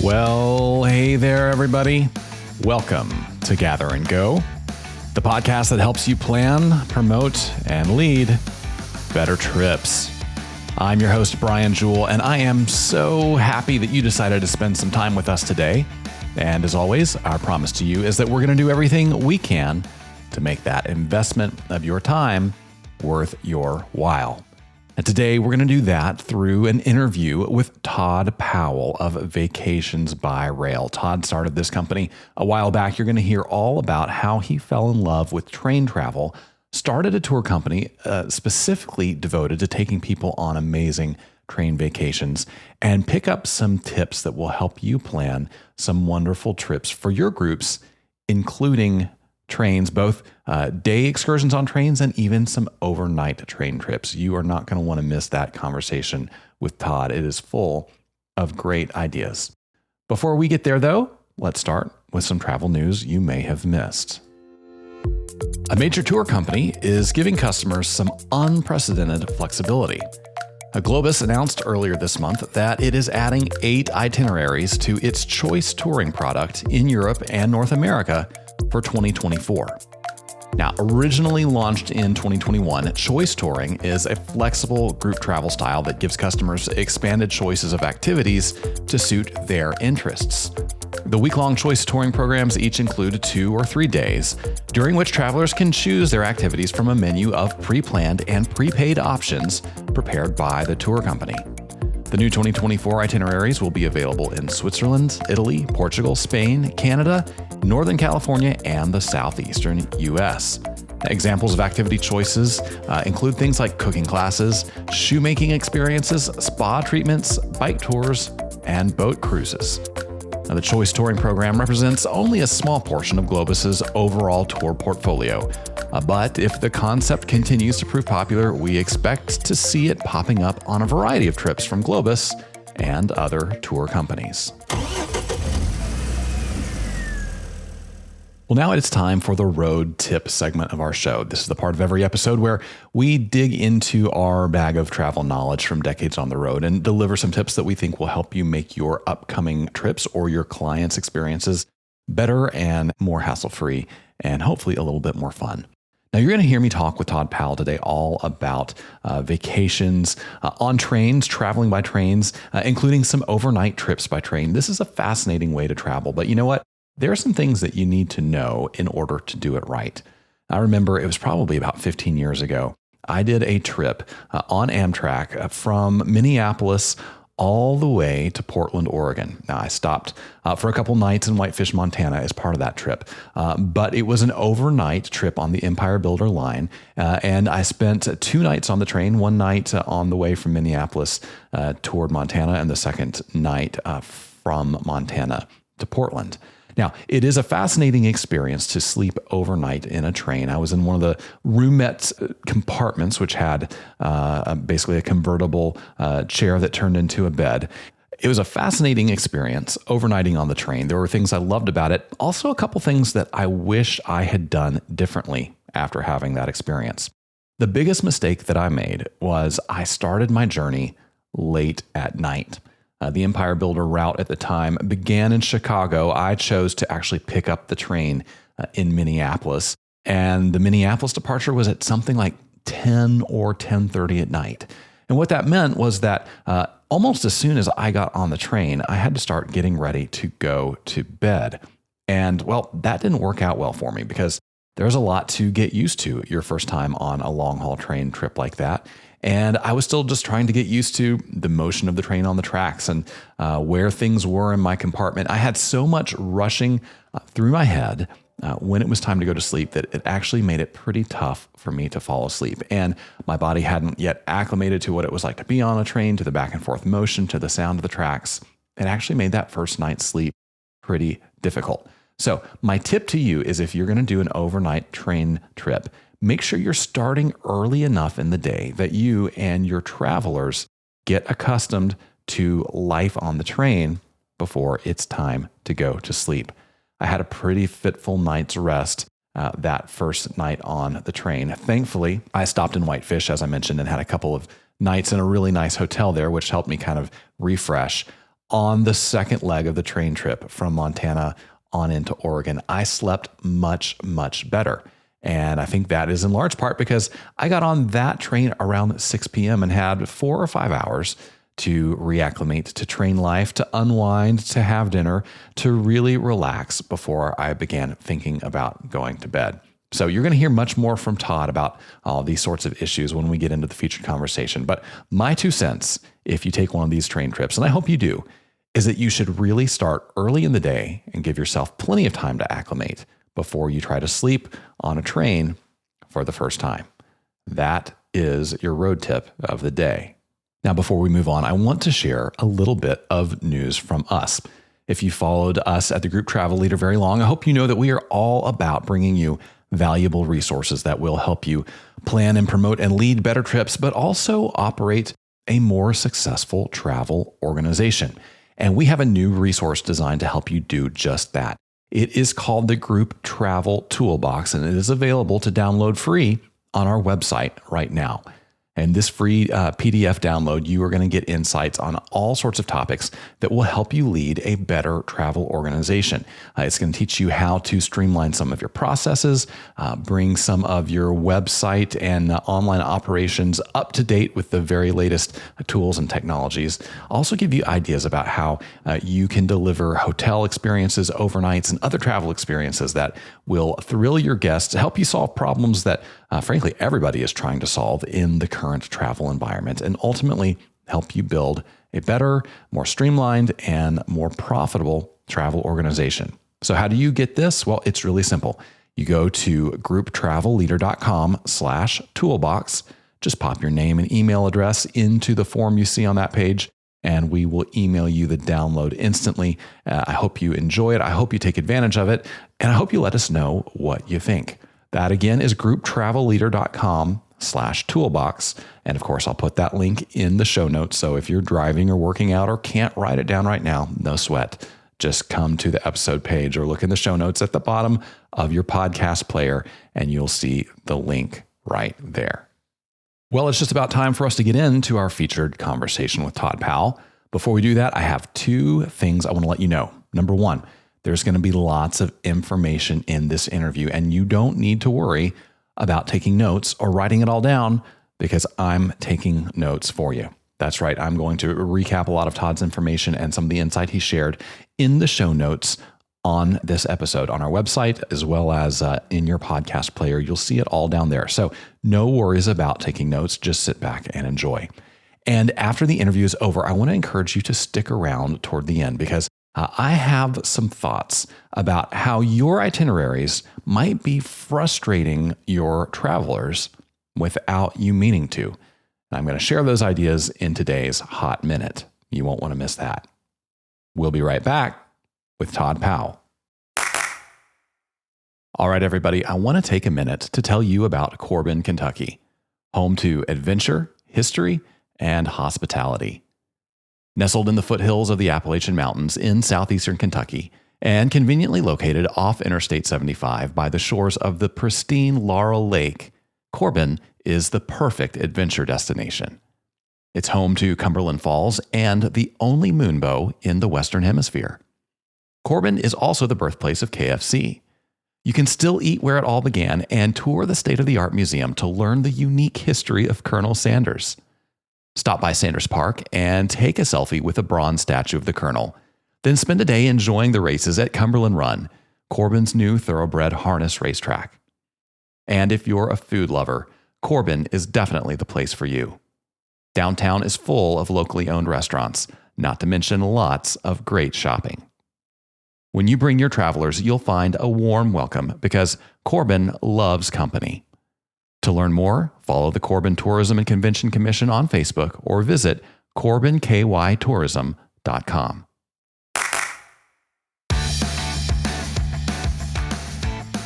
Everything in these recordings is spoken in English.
Well, hey there, everybody. Welcome to Gather and Go, the podcast that helps you plan, promote, and lead better trips. I'm your host, Brian Jewell, and I am so happy that you decided to spend some time with us today. And as always, our promise to you is that we're going to do everything we can to make that investment of your time worth your while. And today we're going to do that through an interview with Todd Powell of Vacations by Rail. Todd started this company a while back. You're going to hear all about how he fell in love with train travel, started a tour company specifically devoted to taking people on amazing train vacations, and pick up some tips that will help you plan some wonderful trips for your groups, including trains, both day excursions on trains and even some overnight train trips. You are not going to want to miss that conversation with Todd. It is full of great ideas. Before we get there, though, let's start with some travel news you may have missed. A major tour company is giving customers some unprecedented flexibility. Globus announced earlier this month that it is adding 8 itineraries to its Choice Touring product in Europe and North America for 2024. Now, originally launched in 2021, Choice Touring is a flexible group travel style that gives customers expanded choices of activities to suit their interests. The week-long Choice Touring programs each include 2 or 3 days, during which travelers can choose their activities from a menu of pre-planned and prepaid options prepared by the tour company. The new 2024 itineraries will be available in Switzerland, Italy, Portugal, Spain, Canada, Northern California, and the southeastern U.S. Examples of activity choices include things like cooking classes, shoemaking experiences, spa treatments, bike tours, and boat cruises. Now, the Choice Touring program represents only a small portion of Globus's overall tour portfolio. But if the concept continues to prove popular, we expect to see it popping up on a variety of trips from Globus and other tour companies. Well, now it's time for the road tip segment of our show. This is the part of every episode where we dig into our bag of travel knowledge from decades on the road and deliver some tips that we think will help you make your upcoming trips or your clients' experiences better and more hassle-free and hopefully a little bit more fun. Now, you're going to hear me talk with Todd Powell today all about vacations on trains, traveling by trains, including some overnight trips by train. This is a fascinating way to travel, but you know what? There are some things that you need to know in order to do it right. I remember it was probably about 15 years ago. I did a trip on Amtrak from Minneapolis all the way to Portland, Oregon. Now, I stopped for a couple nights in Whitefish, Montana as part of that trip. But it was an overnight trip on the Empire Builder line. And I spent 2 nights on the train, one night on the way from Minneapolis toward Montana, and the second night from Montana to Portland. Now, it is a fascinating experience to sleep overnight in a train. I was in one of the roomette compartments, which had basically a convertible chair that turned into a bed. It was a fascinating experience overnighting on the train. There were things I loved about it. Also, a couple things that I wish I had done differently after having that experience. The biggest mistake that I made was I started my journey late at night. The Empire Builder route at the time began in Chicago. I chose to actually pick up the train in Minneapolis, and the Minneapolis departure was at something like 10 or 10:30 at night. And what that meant was that almost as soon as I got on the train, I had to start getting ready to go to bed. And well, that didn't work out well for me because there's a lot to get used to your first time on a long haul train trip like that. And I was still just trying to get used to the motion of the train on the tracks and where things were in my compartment. I had so much rushing through my head when it was time to go to sleep that it actually made it pretty tough for me to fall asleep. And my body hadn't yet acclimated to what it was like to be on a train, to the back and forth motion, to the sound of the tracks. It actually made that first night's sleep pretty difficult. So my tip to you is if you're going to do an overnight train trip, make sure you're starting early enough in the day that you and your travelers get accustomed to life on the train before it's time to go to sleep. I had a pretty fitful night's rest that first night on the train. Thankfully, I stopped in Whitefish, as I mentioned, and had a couple of nights in a really nice hotel there, which helped me kind of refresh. On the second leg of the train trip from Montana on into Oregon, I slept much, much better. And I think that is in large part because I got on that train around 6 p.m. and had 4 or 5 hours to reacclimate to train life, to unwind, to have dinner, to really relax before I began thinking about going to bed. So you're going to hear much more from Todd about all these sorts of issues when we get into the featured conversation. But my 2 cents, if you take one of these train trips, and I hope you do, is that you should really start early in the day and give yourself plenty of time to acclimate before you try to sleep on a train for the first time. That is your road tip of the day. Now, before we move on, I want to share a little bit of news from us. If you followed us at the Group Travel Leader very long, I hope you know that we are all about bringing you valuable resources that will help you plan and promote and lead better trips, but also operate a more successful travel organization. And we have a new resource designed to help you do just that. It is called the Group Travel Toolbox, and it is available to download free on our website right now. And this free PDF download, you are going to get insights on all sorts of topics that will help you lead a better travel organization. It's going to teach you how to streamline some of your processes, bring some of your website and online operations up to date with the very latest tools and technologies. Also give you ideas about how you can deliver hotel experiences, overnights, and other travel experiences that will thrill your guests, help you solve problems that frankly, everybody is trying to solve in the current travel environment, and ultimately help you build a better, more streamlined, and more profitable travel organization. So how do you get this? Well, it's really simple. You go to grouptravelleader.com/toolbox. Just pop your name and email address into the form you see on that page, and we will email you the download instantly. I hope you enjoy it. I hope you take advantage of it, and I hope you let us know what you think. That again is grouptravelleader.com/toolbox. And of course, I'll put that link in the show notes. So if you're driving or working out or can't write it down right now, no sweat. Just come to the episode page or look in the show notes at the bottom of your podcast player, and you'll see the link right there. Well, it's just about time for us to get into our featured conversation with Todd Powell. Before we do that, I have 2 things I want to let you know. Number 1, there's going to be lots of information in this interview, and you don't need to worry about taking notes or writing it all down because I'm taking notes for you. That's right. I'm going to recap a lot of Todd's information and some of the insight he shared in the show notes on this episode on our website, as well as in your podcast player. You'll see it all down there. So no worries about taking notes. Just sit back and enjoy. And after the interview is over, I want to encourage you to stick around toward the end because I have some thoughts about how your itineraries might be frustrating your travelers without you meaning to. And I'm going to share those ideas in today's Hot Minute. You won't want to miss that. We'll be right back with Todd Powell. All right, everybody, I want to take a minute to tell you about Corbin, Kentucky, home to adventure, history, and hospitality. Nestled in the foothills of the Appalachian Mountains in southeastern Kentucky and conveniently located off Interstate 75 by the shores of the pristine Laurel Lake, Corbin is the perfect adventure destination. It's home to Cumberland Falls and the only moonbow in the Western Hemisphere. Corbin is also the birthplace of KFC. You can still eat where it all began and tour the state-of-the-art museum to learn the unique history of Colonel Sanders. Stop by Sanders Park and take a selfie with a bronze statue of the Colonel. Then spend a day enjoying the races at Cumberland Run, Corbin's new thoroughbred harness racetrack. And if you're a food lover, Corbin is definitely the place for you. Downtown is full of locally owned restaurants, not to mention lots of great shopping. When you bring your travelers, you'll find a warm welcome because Corbin loves company. To learn more, follow the Corbin Tourism and Convention Commission on Facebook or visit CorbinKYTourism.com.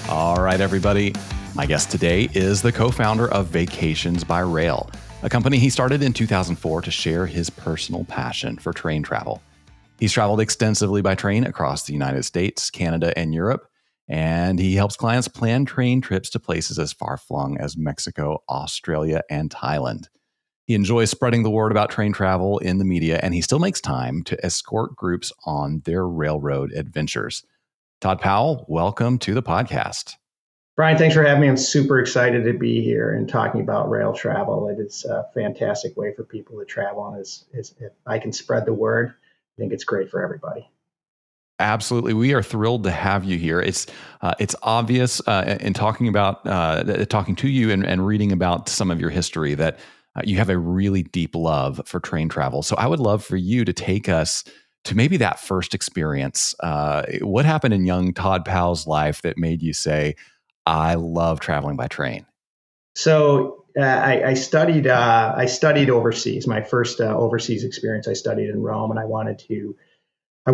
All right, everybody. My guest today is the co-founder of Vacations by Rail, a company he started in 2004 to share his personal passion for train travel. He's traveled extensively by train across the United States, Canada, and Europe, and he helps clients plan train trips to places as far-flung as Mexico, Australia, and Thailand. He enjoys spreading the word about train travel in the media, and he still makes time to escort groups on their railroad adventures. Todd Powell, welcome to the podcast. Brian, thanks for having me. I'm super excited to be here and talking about rail travel. It is a fantastic way for people to travel, and if I can spread the word, I think it's great for everybody. Absolutely, we are thrilled to have you here. It's obvious in talking to you and reading about some of your history that you have a really deep love for train travel. So I would love for you to take us to maybe that first experience. What happened in young Todd Powell's life that made you say, "I love traveling by train"? So I studied overseas. My first overseas experience, I studied in Rome, and I wanted to go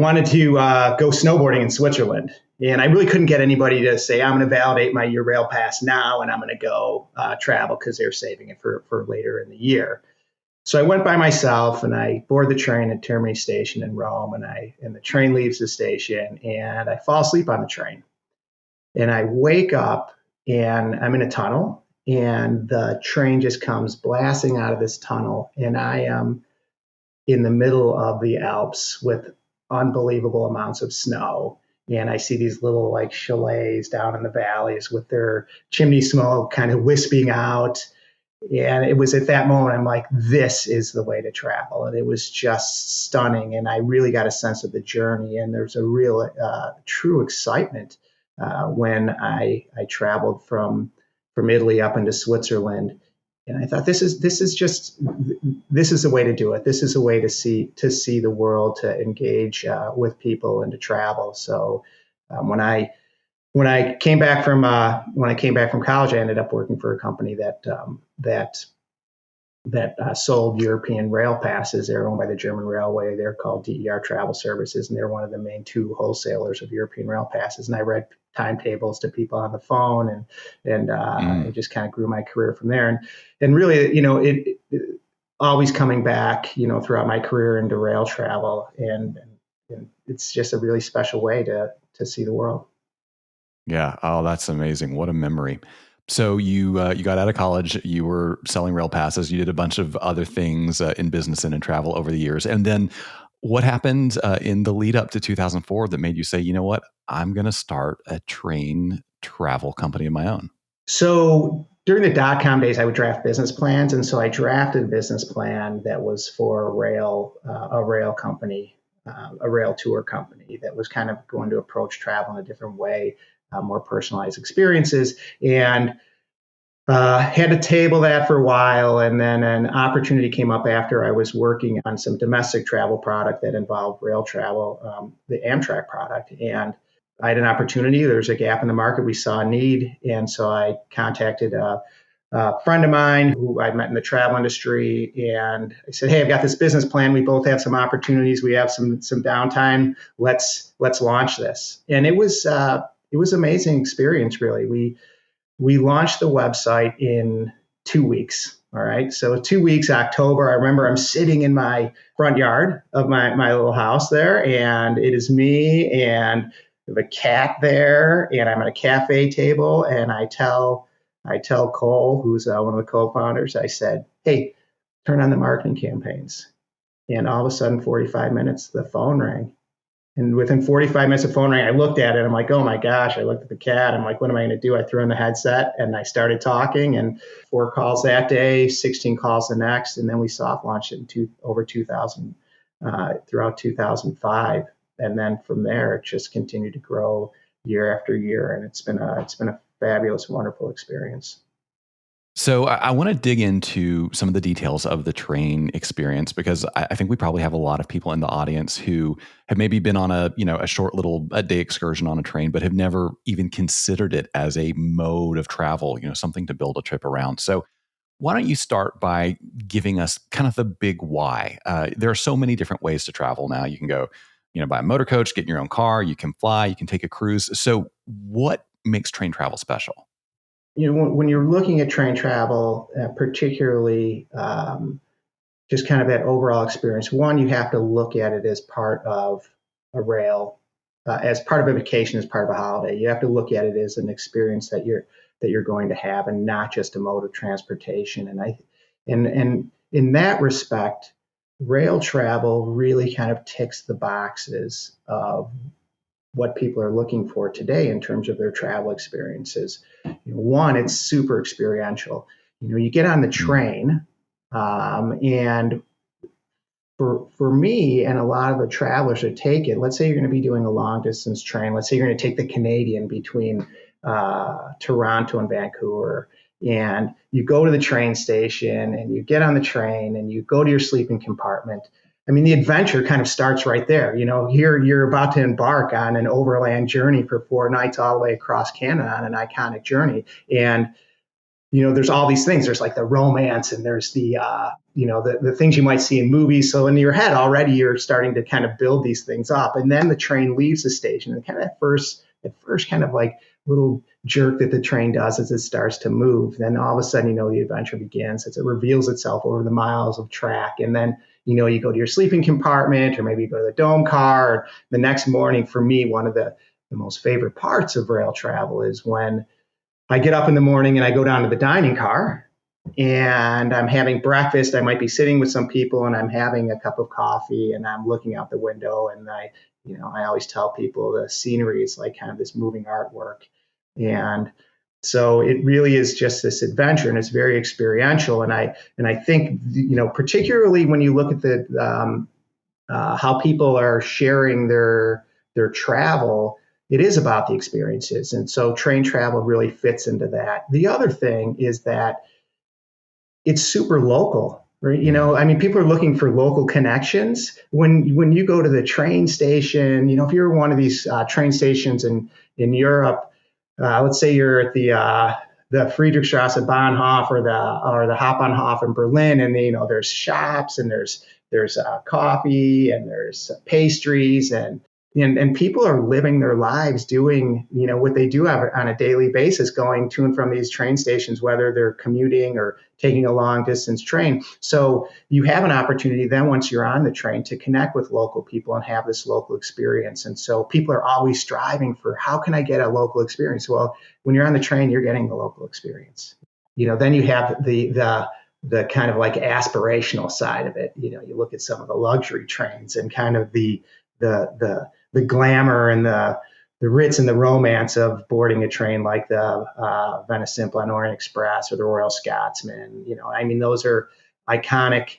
snowboarding in Switzerland. And I really couldn't get anybody to say, I'm going to validate my year rail pass now and I'm going to go travel, because they're saving it for later in the year. So I went by myself and I board the train at Termini Station in Rome, and the train leaves the station and I fall asleep on the train. And I wake up and I'm in a tunnel, and the train just comes blasting out of this tunnel, and I am in the middle of the Alps with unbelievable amounts of snow. And I see these little like chalets down in the valleys with their chimney smoke kind of wisping out. And it was at that moment, I'm like, this is the way to travel. And it was just stunning. And I really got a sense of the journey. And there's a real, true excitement when I traveled from Italy up into Switzerland. And I thought, this is the way to do it. This is a way to see the world, to engage with people, and to travel. So when I came back from college, I ended up working for a company that sold European rail passes. They're owned by the German Railway. They're called DER Travel Services, and they're one of the main two wholesalers of European rail passes. And I read timetables to people on the phone, and it just kind of grew my career from there. And really, it always coming back, throughout my career into rail travel, and it's just a really special way to see the world. Yeah. Oh, that's amazing. What a memory. So you got out of college, you were selling rail passes, you did a bunch of other things in business and in travel over the years. And then what happened in the lead up to 2004 that made you say, you know what, I'm going to start a train travel company of my own? So during the dot-com days, I would draft business plans. And so I drafted a business plan that was for a rail company, a rail tour company that was kind of going to approach travel in a different way, more personalized experiences. And had to table that for a while, and then an opportunity came up after I was working on some domestic travel product that involved rail travel, the Amtrak product. And I had an opportunity. There was a gap in the market. We saw a need. And so I contacted a friend of mine who I met in the travel industry. And I said, hey, I've got this business plan. We both have some opportunities. We have some downtime. Let's launch this. And it was amazing experience, really. We launched the website in 2 weeks. All right. So 2 weeks, October, I remember I'm sitting in my front yard of my little house there, and it is me and the cat there, and I'm at a cafe table, and I tell Cole, who's one of the co-founders, I said, hey, turn on the marketing campaigns. And all of a sudden, 45 minutes, the phone rang. And within 45 minutes of phone ring, I looked at it. I'm like, oh my gosh. I looked at the cat. I'm like, what am I going to do? I threw in the headset and I started talking, and 4 calls that day, 16 calls the next. And then we soft launched it in over 2000, throughout 2005. And then from there, it just continued to grow year after year. And it's been a fabulous, wonderful experience. So I want to dig into some of the details of the train experience, because I think we probably have a lot of people in the audience who have maybe been on a short little day excursion on a train, but have never even considered it as a mode of travel, something to build a trip around. So why don't you start by giving us kind of the big why? There are so many different ways to travel now. You can go, by a motor coach, get in your own car, you can fly, you can take a cruise. So what makes train travel special? When you're looking at train travel, particularly just kind of that overall experience, one, you have to look at it as part of a rail, as part of a vacation, as part of a holiday. You have to look at it as an experience that you're going to have, and not just a mode of transportation. And in that respect, rail travel really kind of ticks the boxes of what people are looking for today in terms of their travel experiences. One, it's super experiential. You get on the train, and for me and a lot of the travelers that take it, let's say you're going to be doing a long distance train. Let's say you're going to take the Canadian between Toronto and Vancouver, and you go to the train station and you get on the train and you go to your sleeping compartment. I mean, the adventure kind of starts right there. Here you're about to embark on an overland journey for 4 nights all the way across Canada on an iconic journey. And there's all these things. There's like the romance, and there's the things you might see in movies. So in your head already, you're starting to kind of build these things up. And then the train leaves the station, and kind of at first kind of like little jerk that the train does as it starts to move. Then all of a sudden, the adventure begins as it reveals itself over the miles of track. And then, you go to your sleeping compartment, or maybe you go to the dome car. Or the next morning, for me, one of the most favorite parts of rail travel is when I get up in the morning and I go down to the dining car and I'm having breakfast. I might be sitting with some people and I'm having a cup of coffee and I'm looking out the window, and I always tell people the scenery is like kind of this moving artwork. And so it really is just this adventure, and it's very experiential. And I think, particularly when you look at the how people are sharing their travel, it is about the experiences. And so train travel really fits into that. The other thing is that it's super local, right? I mean, people are looking for local connections. When you go to the train station, if you're one of these train stations in Europe, let's say you're at the Friedrichstrasse Bahnhof or the Hauptbahnhof in Berlin, and there's shops and there's coffee and there's pastries, and people are living their lives doing, what they do on a daily basis, going to and from these train stations, whether they're commuting or taking a long distance train. So you have an opportunity then, once you're on the train, to connect with local people and have this local experience. And so people are always striving for, how can I get a local experience? Well, when you're on the train, you're getting the local experience. Then you have the kind of like aspirational side of it. You look at some of the luxury trains and kind of the glamour and the ritz and the romance of boarding a train like the Venice Simplon Orient Express or the Royal Scotsman. I mean, those are iconic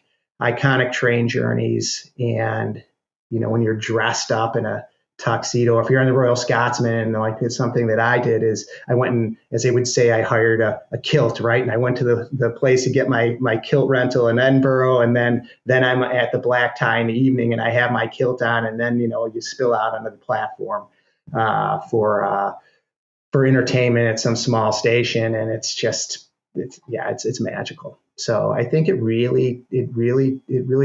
train journeys. And, when you're dressed up in a tuxedo, if you're on the Royal Scotsman, like it's something that I did is I went and, as they would say, I hired a kilt, right? And I went to the place to get my kilt rental in Edinburgh, and then I'm at the black tie in the evening and I have my kilt on, and then you spill out onto the platform for entertainment at some small station, and it's magical. So I think it really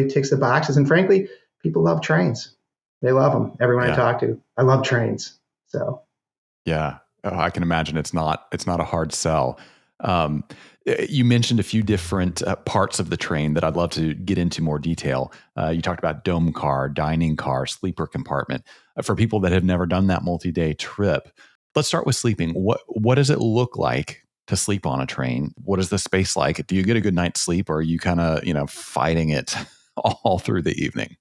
ticks the boxes, and frankly, people love trains. They love them. Everyone I talk to, I love trains. So, yeah, I can imagine it's not a hard sell. You mentioned a few different parts of the train that I'd love to get into more detail. You talked about dome car, dining car, sleeper compartment. For people that have never done that multi-day trip, let's start with sleeping. What does it look like to sleep on a train? What is the space like? Do you get a good night's sleep, or are you kind of fighting it all through the evening?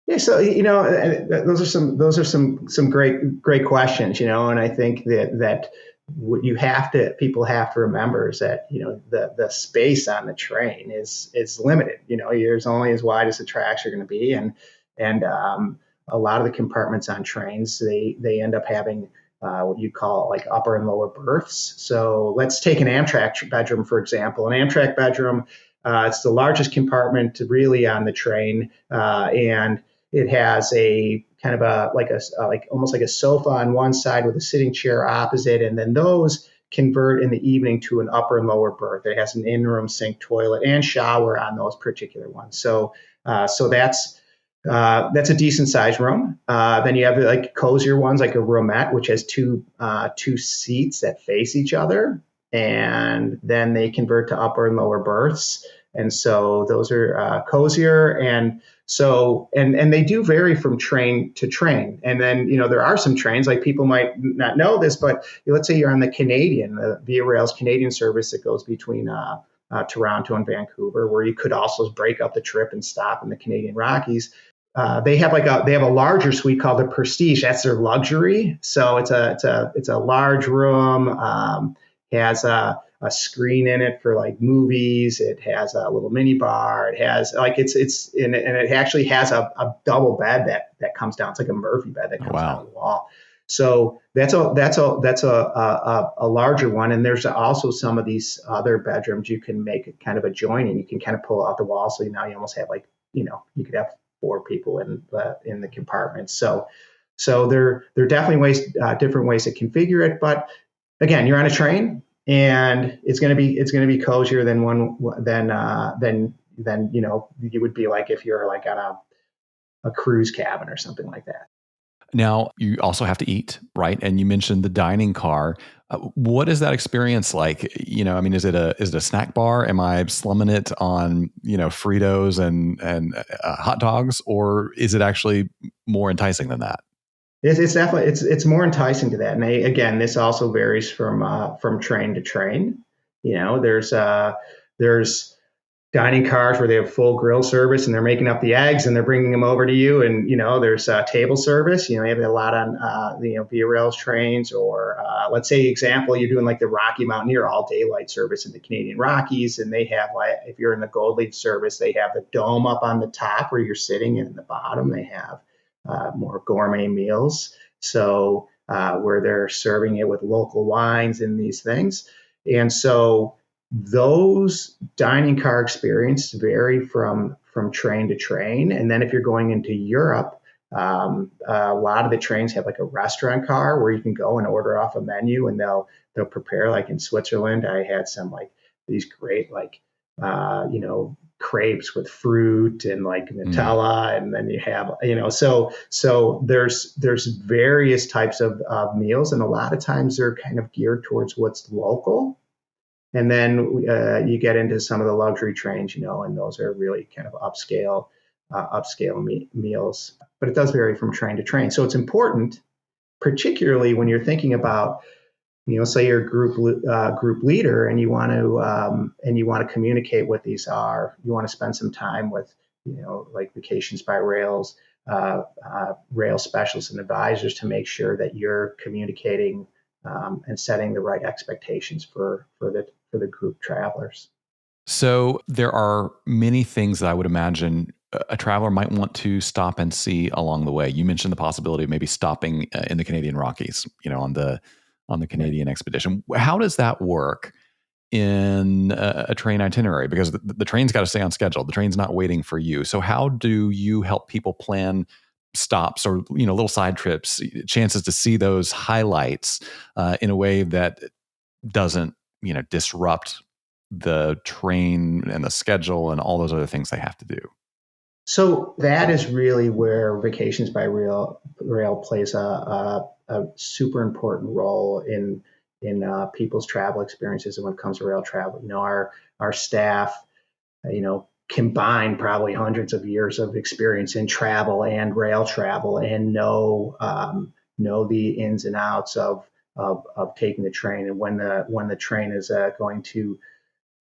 Yeah, so those are some great questions, and I think that what people have to remember is that the space on the train is limited. There's only as wide as the tracks are going to be, and a lot of the compartments on trains they end up having what you call like upper and lower berths. So let's take an Amtrak bedroom, for example. An Amtrak bedroom, it's the largest compartment really on the train, and it has a kind of almost like a sofa on one side with a sitting chair opposite, and then those convert in the evening to an upper and lower berth. It has an in-room sink, toilet, and shower on those particular ones. So that's a decent sized room. Then you have like cozier ones, like a roomette, which has two seats that face each other, and then they convert to upper and lower berths. And so those are cozier, and they do vary from train to train. And then there are some trains, like people might not know this, but let's say you're on the Via Rail's Canadian service that goes between Toronto and Vancouver, where you could also break up the trip and stop in the Canadian Rockies. They have a larger suite called the Prestige. That's their luxury. So it's a large room. Has a screen in it for like movies. It has a little mini bar. It has like and it actually has a double bed that comes down. It's like a Murphy bed that comes down the wall. So that's a larger one. And there's also some of these other bedrooms you can make kind of adjoining. You can kind of pull out the wall. So now you almost have like, you could have 4 people in the compartments. So there are definitely different ways to configure it. But again, you're on a train, and it's going to be cozier than you would be like if you're like on a cruise cabin or something like that. Now, you also have to eat, right? And you mentioned the dining car. What is that experience like? Is it a snack bar? Am I slumming it on, Fritos and hot dogs, or is it actually more enticing than that? It's definitely it's more enticing to that. And again, this also varies from train to train. There's dining cars where they have full grill service and they're making up the eggs and they're bringing them over to you. And, there's table service, you have a lot on, Via Rails trains, or let's say example, you're doing like the Rocky Mountaineer all daylight service in the Canadian Rockies. And they have like, if you're in the Gold Leaf service, they have the dome up on the top where you're sitting, and in the bottom, they have more gourmet meals. So where they're serving it with local wines and these things. And so those dining car experiences vary from train to train. And then if you're going into Europe, a lot of the trains have like a restaurant car where you can go and order off a menu, and they'll prepare. Like in Switzerland, I had some like these great crepes with fruit and like Nutella, and then you have so there's various types of meals, and a lot of times they're kind of geared towards what's local. And then you get into some of the luxury trains, and those are really kind of upscale meals. But it does vary from train to train. So it's important, particularly when you're thinking about, say you're a group leader and you want to communicate what these are. You want to spend some time with, like Vacations by Rails, rail specialists and advisors to make sure that you're communicating and setting the right expectations for the group travelers. So there are many things that I would imagine a traveler might want to stop and see along the way. You mentioned the possibility of maybe stopping in the Canadian Rockies, on the Canadian expedition. How does that work in a train itinerary? Because the train's got to stay on schedule. The train's not waiting for you. So how do you help people plan stops or little side trips, chances to see those highlights in a way that doesn't disrupt the train and the schedule and all those other things they have to do? So that is really where Vacations by Rail plays a super important role in people's travel experiences. And when it comes to rail travel, our staff, combine probably hundreds of years of experience in travel and rail travel, and know the ins and outs of taking the train, and when the train is going to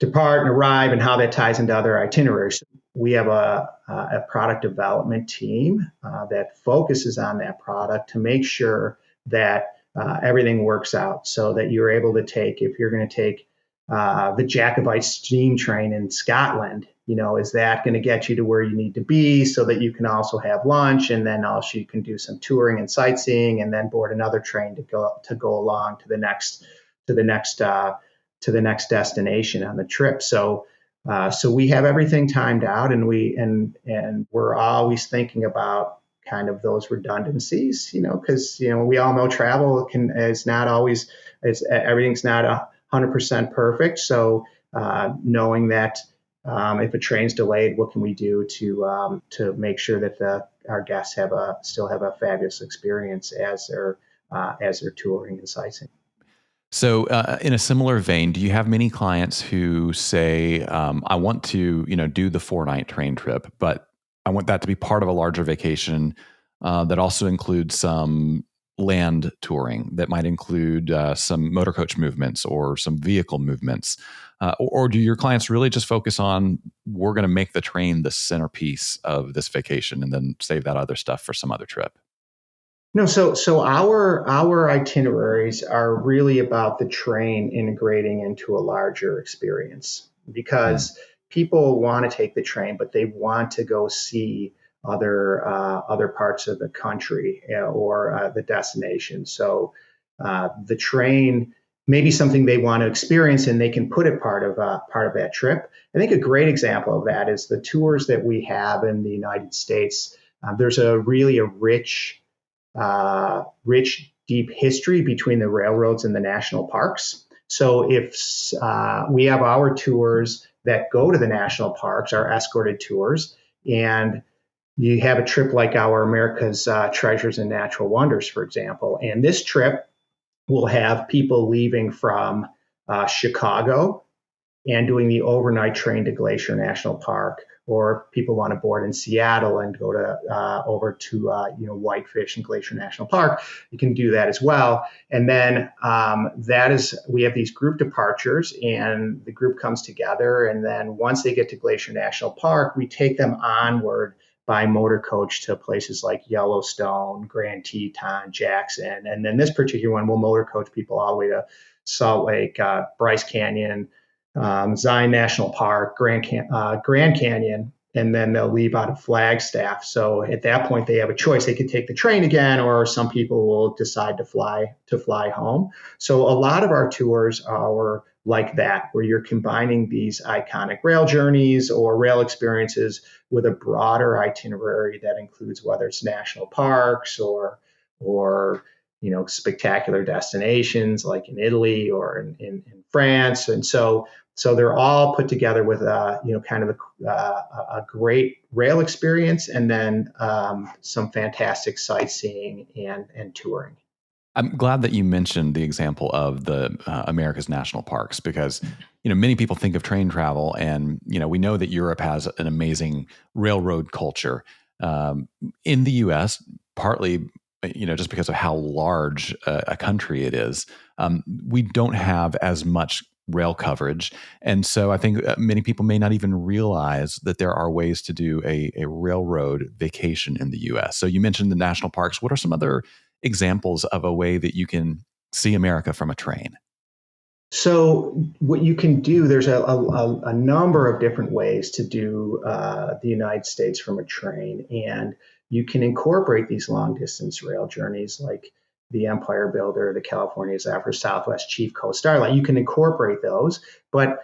depart and arrive, and how that ties into other itineraries. We have a product development team that focuses on that product to make sure that everything works out, so that you're able to take, if you're going to take the Jacobite steam train in Scotland, is that going to get you to where you need to be, so that you can also have lunch, and then also you can do some touring and sightseeing, and then board another train to go along to the next destination on the trip. So we have everything timed out, and we're always thinking about kind of those redundancies, because we all know travel is not always, everything's not 100% perfect. So knowing that if a train's delayed, what can we do to make sure that our guests still have a fabulous experience as they're touring and sightseeing. So in a similar vein, do you have many clients who say, I want to, do the 4-night train trip, but I want that to be part of a larger vacation that also includes some land touring that might include some motor coach movements or some vehicle movements? Or do your clients really just focus on, we're going to make the train the centerpiece of this vacation and then save that other stuff for some other trip? No, so our itineraries are really about the train integrating into a larger experience Hmm. because people want to take the train, but they want to go see other parts of the country or the destination. So the train may be something they want to experience, and they can put it part of that trip. I think a great example of that is the tours that we have in the United States. There's a rich, deep history between the railroads and the national parks. So if we have our tours that go to the national parks, our escorted tours, and you have a trip like our America's Treasures and Natural Wonders, for example. And this trip will have people leaving from Chicago and doing the overnight train to Glacier National Park, or people want to board in Seattle and go to over to Whitefish and Glacier National Park, you can do that as well. And then we have these group departures, and the group comes together. And then once they get to Glacier National Park, we take them onward by motor coach to places like Yellowstone, Grand Teton, Jackson. And then this particular one will motor coach people all the way to Salt Lake, Bryce Canyon, Zion National Park, Grand Canyon, and then they'll leave out of Flagstaff. So at that point, they have a choice. They could take the train again, or some people will decide to fly home. So a lot of our tours are like that, where you're combining these iconic rail journeys or rail experiences with a broader itinerary that includes whether it's national parks or spectacular destinations like in Italy or in France. And so they're all put together with kind of a great rail experience, and then some fantastic sightseeing and touring. I'm glad that you mentioned the example of the America's national parks, because many people think of train travel, and we know that Europe has an amazing railroad culture. In the U.S., partly just because of how large a country it is, we don't have as much rail coverage, and so I think many people may not even realize that there are ways to do a railroad vacation in the U.S. So you mentioned the national parks. What are some other examples of a way that you can see America from a train? So what you can do, there's a number of different ways to do the United States from a train, and you can incorporate these long distance rail journeys like the Empire Builder, the California Zephyr, Southwest Chief Coast Starline. You can incorporate those, but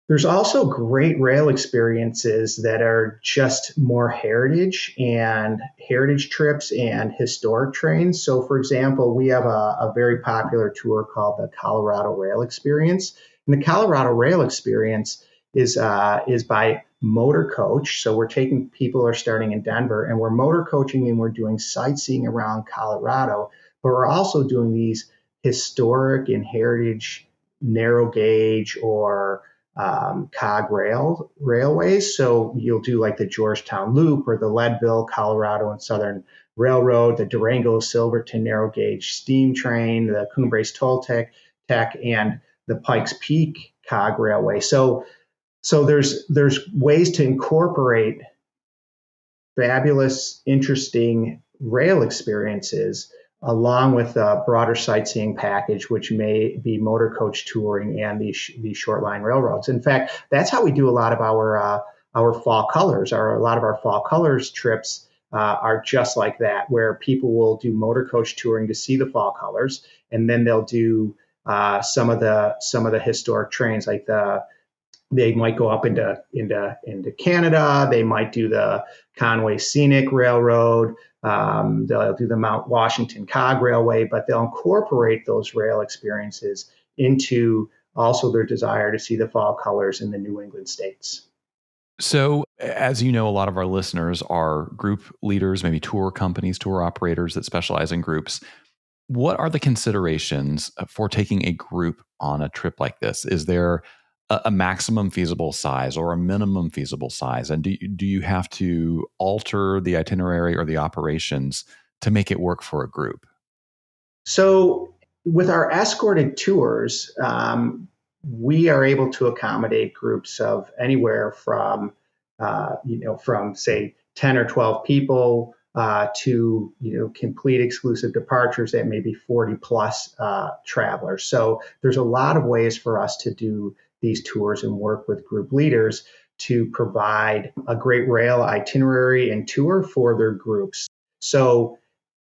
there's also great rail experiences that are just more heritage trips and historic trains. So, for example, we have a very popular tour called the Colorado Rail Experience. And the Colorado Rail Experience is by motor coach. So we're taking people who are starting in Denver, and we're motor coaching, and we're doing sightseeing around Colorado, but we're also doing these historic and heritage narrow gauge or cog railways. So you'll do like the Georgetown Loop or the Leadville, Colorado and Southern Railroad, the Durango Silverton narrow gauge steam train, the Cumbres Toltec, and the Pikes Peak cog railway. So there's ways to incorporate fabulous, interesting rail experiences along with a broader sightseeing package, which may be motor coach touring and these short line railroads. In fact, that's how we do a lot of our fall colors. A lot of our fall colors trips are just like that, where people will do motor coach touring to see the fall colors, and then they'll do some of the historic trains, like they might go up into Canada. They might do the Conway Scenic Railroad. They'll do the Mount Washington Cog Railway, but they'll incorporate those rail experiences into also their desire to see the fall colors in the New England states. So, as you know, a lot of our listeners are group leaders, maybe tour companies, tour operators that specialize in groups. What are the considerations for taking a group on a trip like this? Is there a maximum feasible size or a minimum feasible size? And do you have to alter the itinerary or the operations to make it work for a group? So with our escorted tours, we are able to accommodate groups of anywhere from, from say 10 or 12 people to, complete exclusive departures that may be 40 plus travelers. So there's a lot of ways for us to do these tours and work with group leaders to provide a great rail itinerary and tour for their groups. So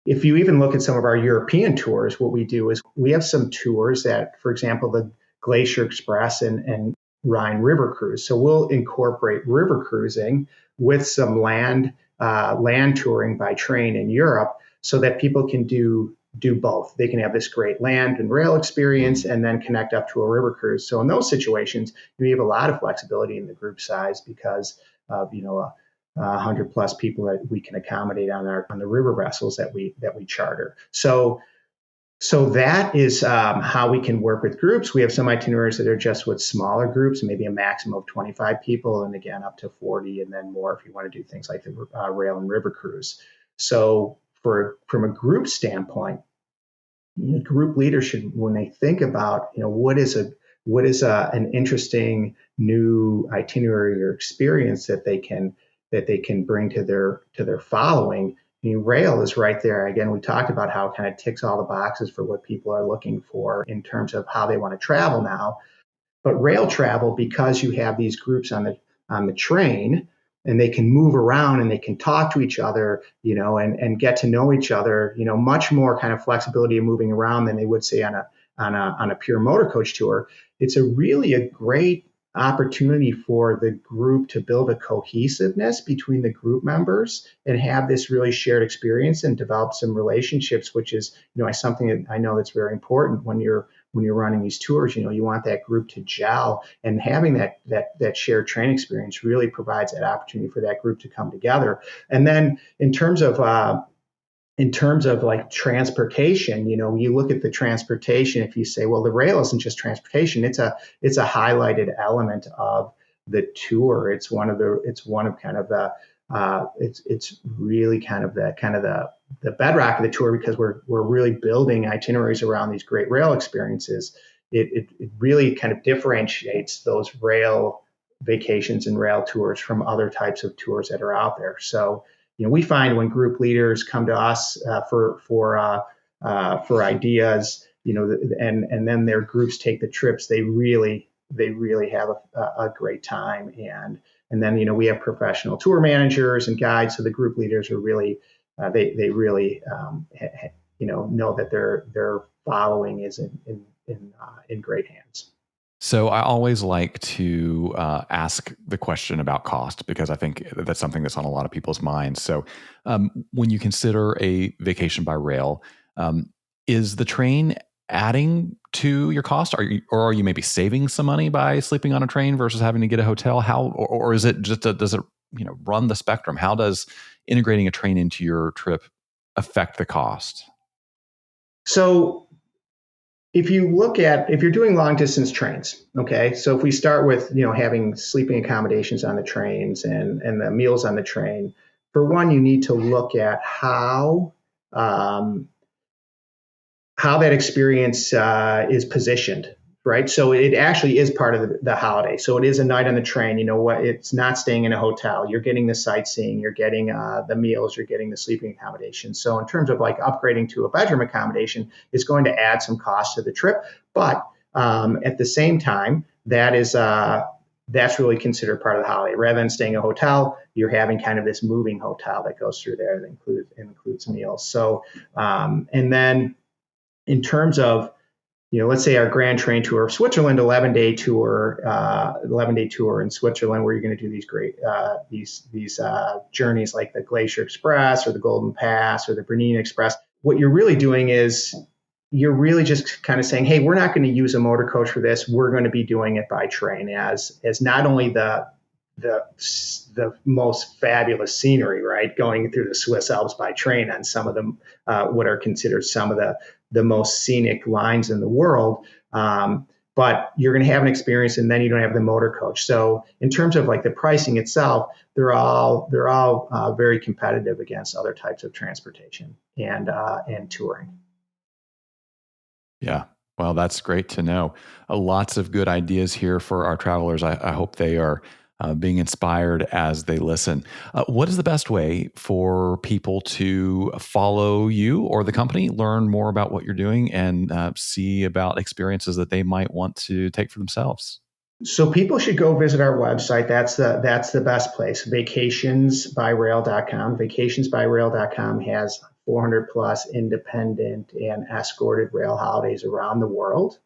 if you even look at some of our European tours, what we do is we have some tours that, for example, the Glacier Express and Rhine River Cruise. So we'll incorporate river cruising with some land touring by train in Europe, so that people can do both. They can have this great land and rail experience and then connect up to a river cruise. So in those situations, we have a lot of flexibility in the group size because of 100 plus people that we can accommodate on the river vessels that we charter. So that is how we can work with groups. We have some itineraries that are just with smaller groups, maybe a maximum of 25 people, and again up to 40, and then more if you want to do things like the rail and river cruise. So from a group standpoint, group leaders should, when they think about what is an interesting new itinerary or experience that they can bring to their following. Rail is right there. Again, we talked about how it kind of ticks all the boxes for what people are looking for in terms of how they want to travel now. But rail travel, because you have these groups on the train, and they can move around and they can talk to each other, and get to know each other, much more kind of flexibility of moving around than they would say on a pure motor coach tour. It's a great opportunity for the group to build a cohesiveness between the group members and have this really shared experience and develop some relationships, which is something that I know that's very important when you're running these tours. You want that group to gel, and having that shared train experience really provides that opportunity for that group to come together. And then in terms of like transportation, you look at the transportation. If you say, well, the rail isn't just transportation, it's a highlighted element of the tour. It's really kind of the bedrock of the tour, because we're really building itineraries around these great rail experiences. It really kind of differentiates those rail vacations and rail tours from other types of tours that are out there. So we find when group leaders come to us for ideas, and then their groups take the trips, they really have a great time. And then we have professional tour managers and guides, so the group leaders are really they really know that their following is in great hands. So I always like to ask the question about cost, because I think that's something that's on a lot of people's minds. So when you consider a vacation by rail, is the train adding to your cost? Or are you maybe saving some money by sleeping on a train versus having to get a hotel? Or is it just does it run the spectrum? How does integrating a train into your trip affect the cost? So if you're doing long distance trains, okay, so if we start with having sleeping accommodations on the trains and the meals on the train, for one, you need to look at how that experience is positioned, right? So it actually is part of the holiday. So it is a night on the train. It's not staying in a hotel. You're getting the sightseeing, you're getting the meals, you're getting the sleeping accommodation. So in terms of like upgrading to a bedroom accommodation, it's going to add some cost to the trip. But at the same time, that's really considered part of the holiday. Rather than staying in a hotel, you're having kind of this moving hotel that goes through there that includes meals. So and then in terms of let's say our Grand Train Tour of Switzerland, 11-day tour in Switzerland, where you're going to do these great these journeys like the Glacier Express or the Golden Pass or the Bernina Express. What you're really doing is you're really just kind of saying, hey, we're not going to use a motor coach for this. We're going to be doing it by train as not only the most fabulous scenery, right, going through the Swiss Alps by train on some of them, what are considered some of the most scenic lines in the world. But you're going to have an experience, and then you don't have the motor coach. So in terms of like the pricing itself, they're all very competitive against other types of transportation and touring. Yeah. Well, that's great to know. Lots of good ideas here for our travelers. I hope they are being inspired as they listen. What is the best way for people to follow you or the company, learn more about what you're doing, and see about experiences that they might want to take for themselves? So people should go visit our website. That's the best place. Vacationsbyrail.com. Vacationsbyrail.com has 400 plus independent and escorted rail holidays around the world.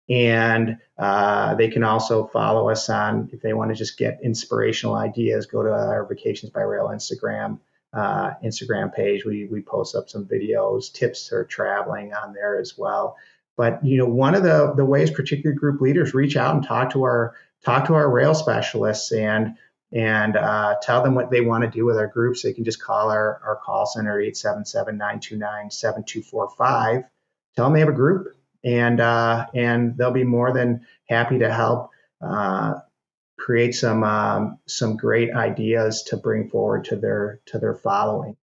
And they can also follow us on, if they want to just get inspirational ideas, go to our Vacations by Rail Instagram page. We post up some videos, tips for traveling on there as well. But one of the ways particular group leaders reach out and talk to our rail specialists and tell them what they want to do with our groups. They can just call our call center 877-929-7245. Tell them they have a group, and they'll be more than happy to help create some great ideas to bring forward to their following.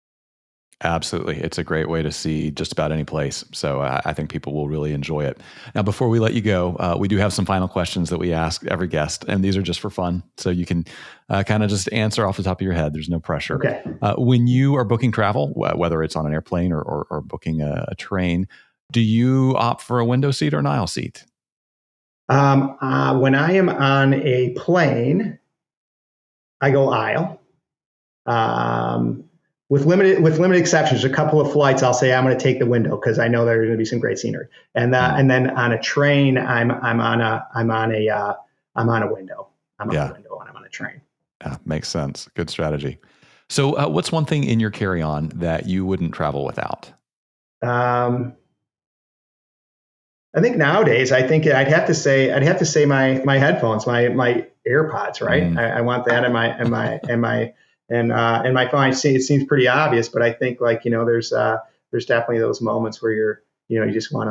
Absolutely. It's a great way to see just about any place. So I think people will really enjoy it. Now, before we let you go, we do have some final questions that we ask every guest, and these are just for fun. So you can kind of just answer off the top of your head. There's no pressure. Okay. When you are booking travel, whether it's on an airplane or booking a train, do you opt for a window seat or an aisle seat? When I am on a plane, I go aisle. With limited exceptions, a couple of flights, I'll say I'm going to take the window because I know there's going to be some great scenery. And then on a train, I'm on a window. I'm on a window when I'm on a train. Yeah, makes sense. Good strategy. So, what's one thing in your carry-on that you wouldn't travel without? I think nowadays, I'd have to say my headphones, my AirPods, right? I want that in my phone. It seems pretty obvious, but I think there's definitely those moments where you just want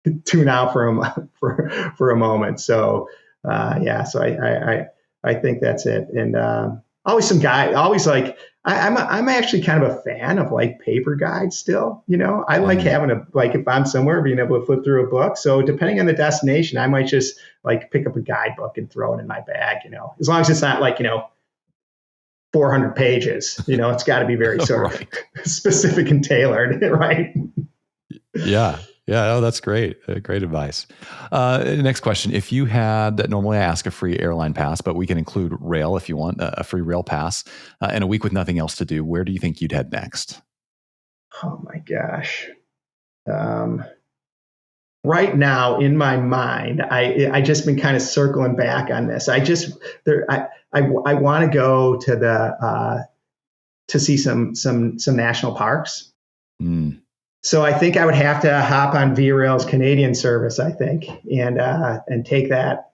to tune out for a moment. So so I think that's it. And always some guy, always I'm actually kind of a fan of paper guides still. I like having if I'm somewhere, being able to flip through a book. So depending on the destination, I might just pick up a guidebook and throw it in my bag, as long as it's not 400 pages, it's got to be very sort of specific and tailored, right? Yeah. Yeah. Oh, that's great. Great advice. Next question. If you had, normally I ask a free airline pass, but we can include rail if you want, a free rail pass, and a week with nothing else to do, where do you think you'd head next? Oh my gosh. Right now in my mind, I just been kind of circling back on this. I want to go to see some national parks. So I think I would have to hop on VRail's Canadian service, I think, and take that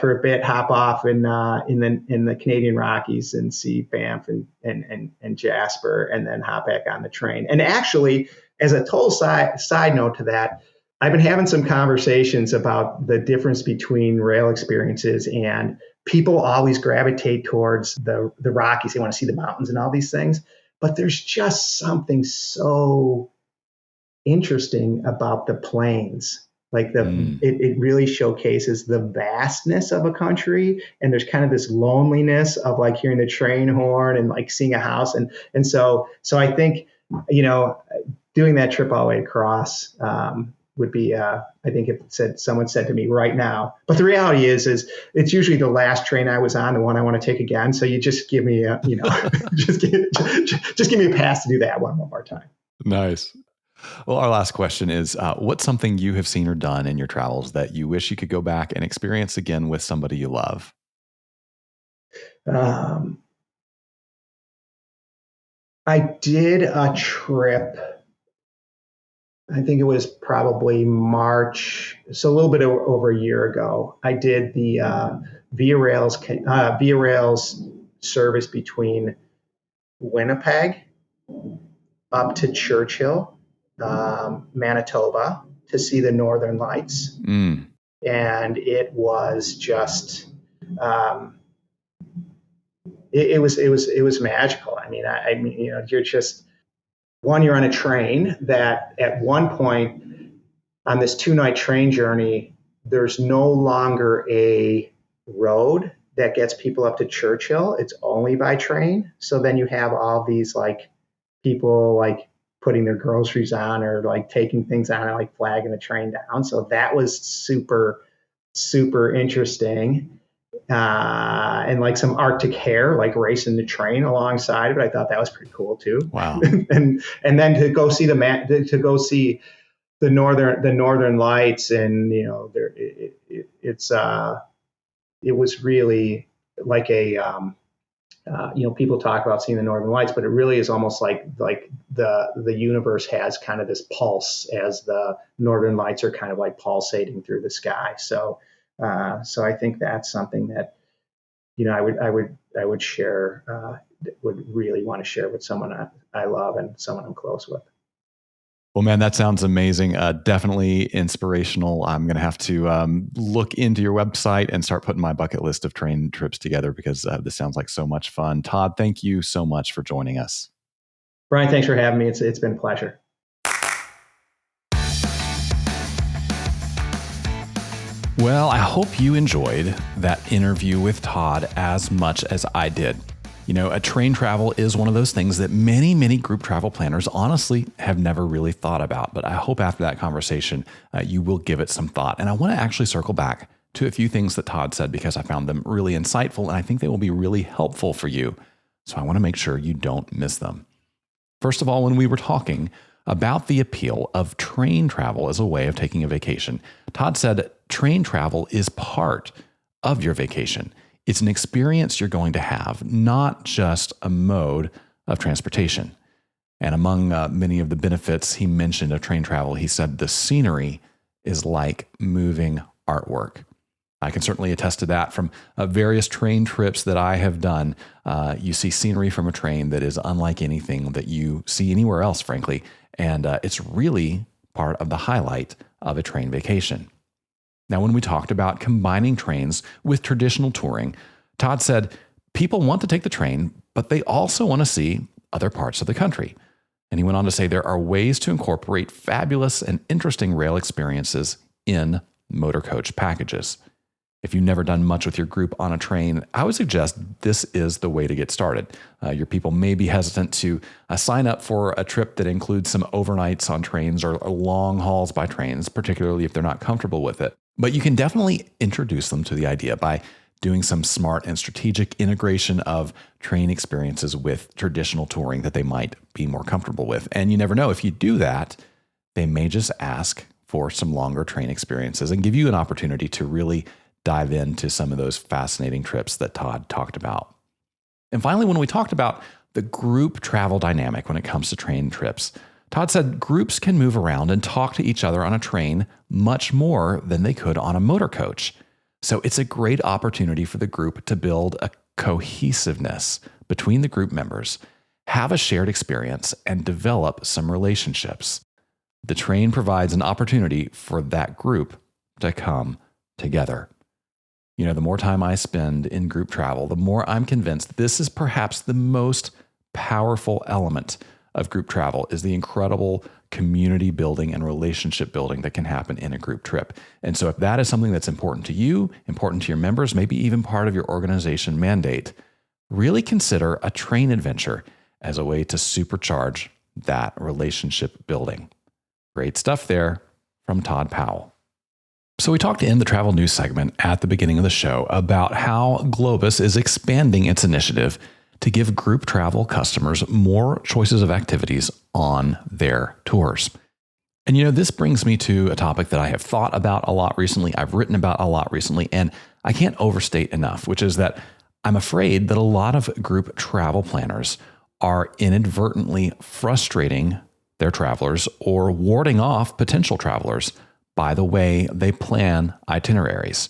for a bit, hop off in the Canadian Rockies and see Banff and Jasper, and then hop back on the train. And actually, as a total side note to that, I've been having some conversations about the difference between rail experiences, and people always gravitate towards the Rockies. They want to see the mountains and all these things, but there's just something so interesting about the plains. It really showcases the vastness of a country, and there's kind of this loneliness of hearing the train horn and seeing a house, and so I think doing that trip all the way across would be I think if someone said to me right now, but the reality is it's usually the last train I was on, the one I want to take again. So you just give me just give me a pass to do that one more time. Nice. Well, our last question is, what's something you have seen or done in your travels that you wish you could go back and experience again with somebody you love? I did a trip. I think it was probably March, so a little bit over a year ago. I did the Via Rail's service between Winnipeg up to Churchill, Manitoba, to see the Northern Lights, and it was just it was magical. I mean, you're just. One, you're on a train that at one point on this 2-night train journey, there's no longer a road that gets people up to Churchill. It's only by train. So then you have all these like people like putting their groceries on or like taking things on and like flagging the train down. So that was super, super interesting. And like some Arctic hare, like racing the train alongside of it. I thought that was pretty cool too. Wow. and then to go see to go see the northern lights, and it was really like a people talk about seeing the northern lights, but it really is almost like the universe has kind of this pulse as the northern lights are kind of like pulsating through the sky. So I think that's something that I would share, would really want to share with someone I love and someone I'm close with. Well, man, that sounds amazing. Definitely inspirational. I'm going to have to look into your website and start putting my bucket list of train trips together, because this sounds like so much fun. Todd, thank you so much for joining us. Brian, thanks for having me. It's been a pleasure. Well, I hope you enjoyed that interview with Todd as much as I did. A train travel is one of those things that many, many group travel planners honestly have never really thought about. But I hope after that conversation, you will give it some thought. And I want to actually circle back to a few things that Todd said, because I found them really insightful and I think they will be really helpful for you. So I want to make sure you don't miss them. First of all, when we were talking about the appeal of train travel as a way of taking a vacation, Todd said train travel is part of your vacation. It's an experience you're going to have, not just a mode of transportation. And among many of the benefits he mentioned of train travel, he said the scenery is like moving artwork. I can certainly attest to that from various train trips that I have done. You see scenery from a train that is unlike anything that you see anywhere else, frankly. And it's really part of the highlight of a train vacation. Now, when we talked about combining trains with traditional touring, Todd said people want to take the train, but they also want to see other parts of the country. And he went on to say there are ways to incorporate fabulous and interesting rail experiences in motor coach packages. If you've never done much with your group on a train, I would suggest this is the way to get started. Your people may be hesitant to sign up for a trip that includes some overnights on trains or long hauls by trains, particularly if they're not comfortable with it. But you can definitely introduce them to the idea by doing some smart and strategic integration of train experiences with traditional touring that they might be more comfortable with. And you never know, if you do that, they may just ask for some longer train experiences and give you an opportunity to really dive into some of those fascinating trips that Todd talked about. And finally, when we talked about the group travel dynamic when it comes to train trips, Todd said groups can move around and talk to each other on a train much more than they could on a motor coach. So it's a great opportunity for the group to build a cohesiveness between the group members, have a shared experience, and develop some relationships. The train provides an opportunity for that group to come together. The more time I spend in group travel, the more I'm convinced this is perhaps the most powerful element of group travel, is the incredible community building and relationship building that can happen in a group trip. And so if that is something that's important to you, important to your members, maybe even part of your organization mandate, really consider a train adventure as a way to supercharge that relationship building. Great stuff there from Todd Powell. So we talked in the travel news segment at the beginning of the show about how Globus is expanding its initiative to give group travel customers more choices of activities on their tours. And this brings me to a topic that I have thought about a lot recently, I've written about a lot recently, and I can't overstate enough, which is that I'm afraid that a lot of group travel planners are inadvertently frustrating their travelers or warding off potential travelers by the way they plan itineraries.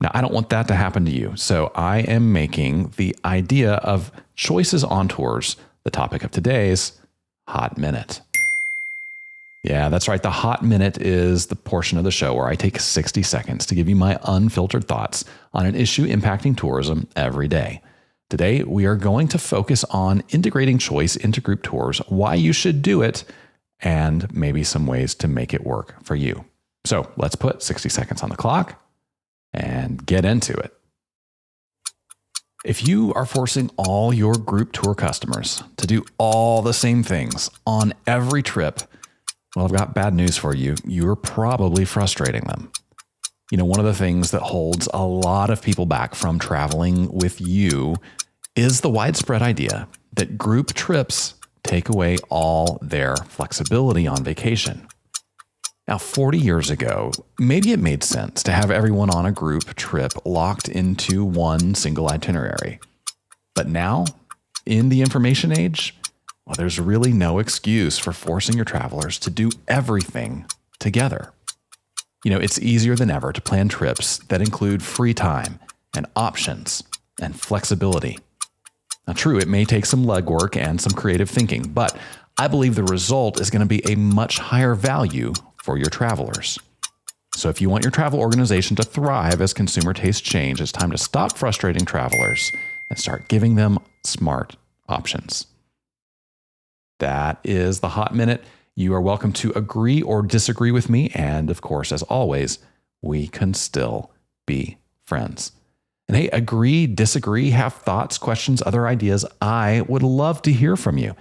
Now, I don't want that to happen to you, so I am making the idea of choices on tours the topic of today's Hot Minute. Yeah, that's right. The Hot Minute is the portion of the show where I take 60 seconds to give you my unfiltered thoughts on an issue impacting tourism every day. Today, we are going to focus on integrating choice into group tours, why you should do it, and maybe some ways to make it work for you. So let's put 60 seconds on the clock and get into it. If you are forcing all your group tour customers to do all the same things on every trip, well, I've got bad news for you. You're probably frustrating them. You know, one of the things that holds a lot of people back from traveling with you is the widespread idea that group trips take away all their flexibility on vacation. Now, 40 years ago, maybe it made sense to have everyone on a group trip locked into one single itinerary. But now, in the information age, well, there's really no excuse for forcing your travelers to do everything together. You know, it's easier than ever to plan trips that include free time and options and flexibility. Now, true, it may take some legwork and some creative thinking, but I believe the result is going to be a much higher value for your travelers. So if you want your travel organization to thrive as consumer tastes change, it's time to stop frustrating travelers and start giving them smart options. That is the Hot Minute. You are welcome to agree or disagree with me. And of course, as always, we can still be friends. And hey, agree, disagree, have thoughts, questions, other ideas. I would love to hear from you.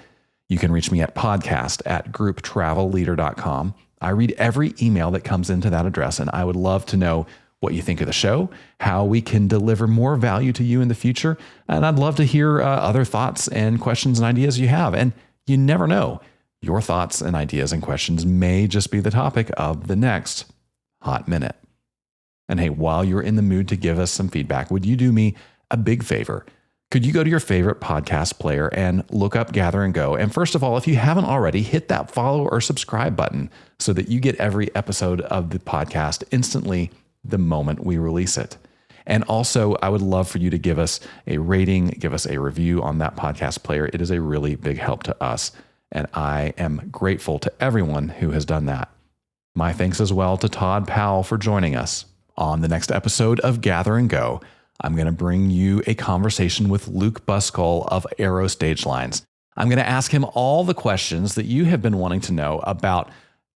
You can reach me at podcast@grouptravelleader.com. I read every email that comes into that address, and I would love to know what you think of the show, how we can deliver more value to you in the future. And I'd love to hear other thoughts and questions and ideas you have. And you never know, your thoughts and ideas and questions may just be the topic of the next Hot Minute. And hey, while you're in the mood to give us some feedback, would you do me a big favor? Could you go to your favorite podcast player and look up Gather and Go? And first of all, if you haven't already, hit that follow or subscribe button so that you get every episode of the podcast instantly the moment we release it. And also, I would love for you to give us a rating, give us a review on that podcast player. It is a really big help to us, and I am grateful to everyone who has done that. My thanks as well to Todd Powell for joining us. On the next episode of Gather and Go, I'm going to bring you a conversation with Luke Buskell of Aero Stage Lines. I'm going to ask him all the questions that you have been wanting to know about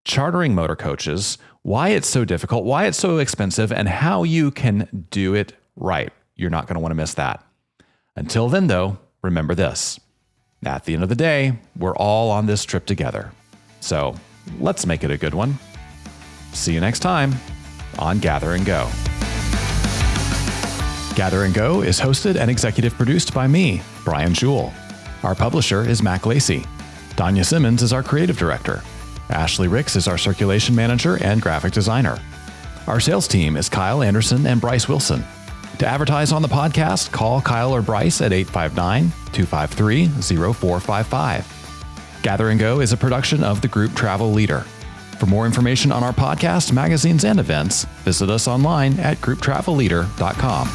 chartering motor coaches, why it's so difficult, why it's so expensive, and how you can do it right. You're not going to want to miss that. Until then, though, remember this. At the end of the day, we're all on this trip together. So let's make it a good one. See you next time on Gather and Go. Gather and Go is hosted and executive produced by me, Brian Jewell. Our publisher is Mac Lacey. Tanya Simmons is our creative director. Ashley Ricks is our circulation manager and graphic designer. Our sales team is Kyle Anderson and Bryce Wilson. To advertise on the podcast, call Kyle or Bryce at 859-253-0455. Gather and Go is a production of the Group Travel Leader. For more information on our podcast, magazines, and events, visit us online at grouptravelleader.com.